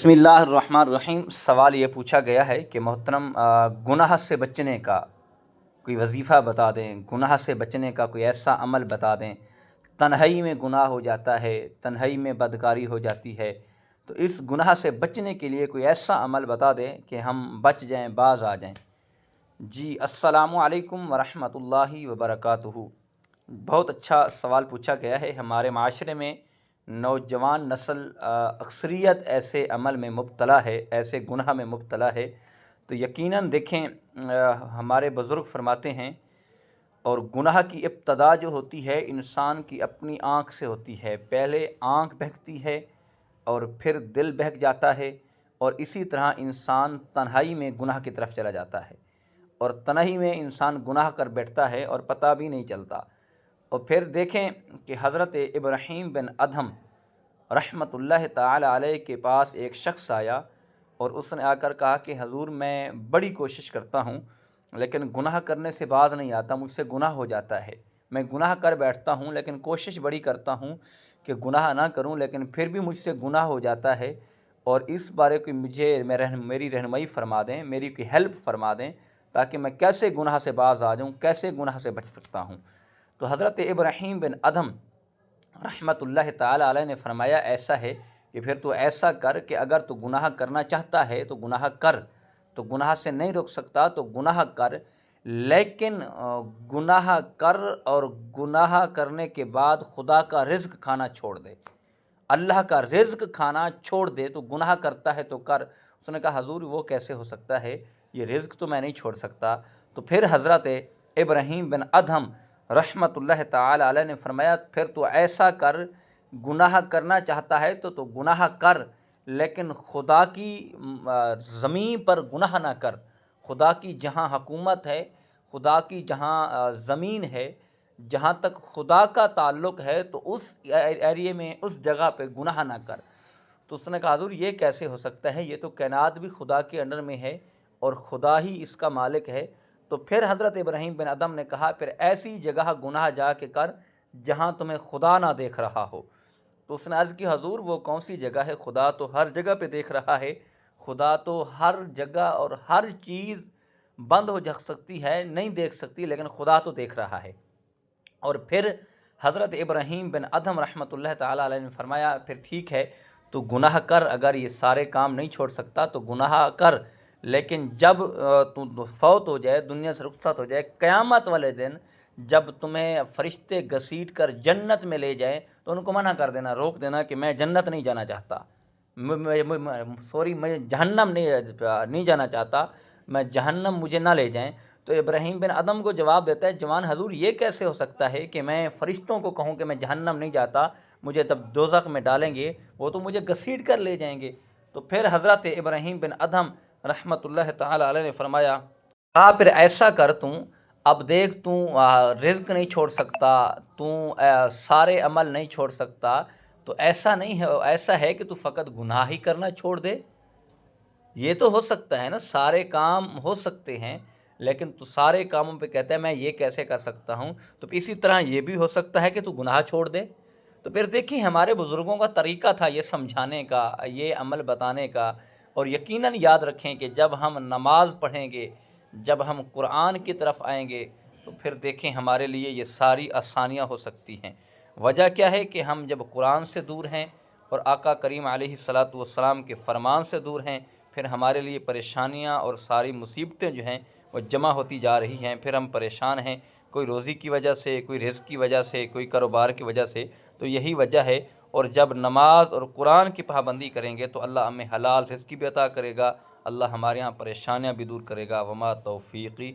बिस्मिल्लाहिर्रहमानिर्रहीम। सवाल ये पूछा गया है कि मोहतरम, गुनाह से बचने का कोई वजीफ़ा बता दें, गुनाह से बचने का कोई ऐसा अमल बता दें। तन्हाई में गुनाह हो जाता है, तन्हाई में बदकारी हो जाती है, तो इस गुनाह से बचने के लिए कोई ऐसा अमल बता दें कि हम बच जाएं, बाज आ जाएं। जी, अस्सलामु अलैकुम वरहमतुल्लाहि वबरकातुहू। बहुत अच्छा सवाल पूछा गया है। हमारे माशरे में नौजवान नस्ल अक्सरियत ऐसे अमल में मुब्तला है, ऐसे गुनाह में मुब्तला है। तो यकीनन देखें, हमारे बुज़ुर्ग फरमाते हैं, और गुनाह की इब्तदा जो होती है इंसान की अपनी आँख से होती है। पहले आँख बहकती है और फिर दिल बहक जाता है, और इसी तरह इंसान तन्हाई में गुनाह की तरफ चला जाता है, और तन्हाई में इंसान गुनाह कर बैठता है और पता भी नहीं चलता। और फिर देखें कि हज़रत इब्राहीम बिन अदहम रहमतुल्लाह ताला अलैह के पास एक शख्स आया, और उसने आकर कहा कि हजूर, मैं बड़ी कोशिश करता हूँ लेकिन गुनाह करने से बाज नहीं आता, मुझसे गुनाह हो जाता है। मैं गुनाह कर बैठता हूँ लेकिन कोशिश बड़ी करता हूँ कि गुनाह ना करूँ, लेकिन फिर भी मुझसे गुनाह हो जाता है। और इस बारे की मेरी रहनुमाई फरमा दें, मेरी कोई हेल्प फरमा दें, ताकि मैं कैसे गुनाह से बाज आ जाऊँ, कैसे गुनाह से बच सकता हूँ। तो हज़रत इब्राहीम बिन अदहम रहमतुल्लाह ताला अलैह ने फरमाया, ऐसा है कि फिर तो ऐसा कर कि अगर तू गुनाह करना चाहता है तो गुनाह कर, तो गुनाह से नहीं रोक सकता तो गुनाह कर, लेकिन गुनाह कर और गुनाह करने के बाद खुदा का रिज़्क खाना छोड़ दे, अल्लाह का रिज़्क खाना छोड़ दे। तो गुनाह करता है तो कर। उसने कहा, हजूर वो कैसे हो सकता है, ये रिज़्क तो मैं नहीं छोड़ सकता। तो फिर हज़रत इब्राहीम बिन अदहम रहमतुल्लाह ताला अलैह ने फरमाया, फिर तो ऐसा कर, गुनाह करना चाहता है तो गुनाह कर, लेकिन खुदा की ज़मीन पर गुनाह ना कर। खुदा की जहाँ हुकूमत है, खुदा की जहाँ ज़मीन है, जहाँ तक खुदा का ताल्लुक़ है, तो उस एरिए में, उस जगह पे गुनाह ना कर। तो उसने कहा, हुज़ूर ये कैसे हो सकता है, ये तो कायनात भी खुदा के अंडर में है और खुदा ही इसका मालिक है। तो फिर हज़रत इब्राहीम बिन अदम ने कहा, फिर ऐसी जगह गुनाह जा के कर जहाँ तुम्हें खुदा ना देख रहा हो। तो उसने अर्ज़ की, हजूर वो कौन सी जगह है, खुदा तो हर जगह पे देख रहा है, खुदा तो हर जगह और हर चीज़ बंद हो जा सकती है, नहीं देख सकती, लेकिन खुदा तो देख रहा है। और फिर हज़रत इब्राहीम बिन अदहम रहमतुल्लाह ताला अलैह ने फरमाया, फिर ठीक है, तो गुनाह कर, अगर ये सारे काम नहीं छोड़ सकता तो गुनाह कर, लेकिन जब तू फौत हो जाए, दुनिया से रुखसत हो जाए, क़यामत वाले दिन जब तुम्हें फ़रिश्ते घसीट कर जन्नत में ले जाएं, तो उनको मना कर देना, रोक देना कि मैं जन्नत नहीं जाना चाहता, मैं जहन्नम नहीं जाना चाहता, मैं जहन्नम मुझे ना ले जाएं। तो इब्राहीम बिन अदम को जवाब देता है, जवान हजूर ये कैसे हो सकता है कि मैं फ़रिश्तों को कहूँ कि मैं जहन्नम नहीं जाता, मुझे तब दोज़ख में डालेंगे, वो तो मुझे घसीट कर ले जाएंगे। तो फिर हज़रत इब्राहीम बिन अदम रहमतुल्लाह ताला अलैह ने फरमाया, फिर ऐसा कर तू, अब देख तू रिज़्क नहीं छोड़ सकता, तू सारे अमल नहीं छोड़ सकता, तो ऐसा नहीं है, ऐसा है कि तू फ़कत गुनाह ही करना छोड़ दे। ये तो हो सकता है ना, सारे काम हो सकते हैं, लेकिन तू सारे कामों पे कहता है मैं ये कैसे कर सकता हूँ। तो इसी तरह ये भी हो सकता है कि तू गुनाह छोड़ दे। तो फिर देखिए, हमारे बुज़ुर्गों का तरीक़ा था ये समझाने का, ये अमल बताने का। और यकीनन याद रखें कि जब हम नमाज़ पढ़ेंगे, जब हम कुरान की तरफ आएंगे, तो फिर देखें हमारे लिए ये सारी आसानियाँ हो सकती हैं। वजह क्या है कि हम जब कुरान से दूर हैं और आका करीम अलैहिस्सलातु वस्सलाम के फ़रमान से दूर हैं, फिर हमारे लिए परेशानियां और सारी मुसीबतें जो हैं वो जमा होती जा रही हैं। फिर हम परेशान हैं, कोई रोज़ी की वजह से, कोई रिज़्क की वजह से, कोई कारोबार की वजह से। तो यही वजह है। और जब नमाज और कुरान की पाबंदी करेंगे तो अल्लाह हमें हलाल रिज़्क भी अता करेगा, अल्लाह हमारे यहाँ परेशानियाँ भी दूर करेगा। वमा तौफ़ीक़ी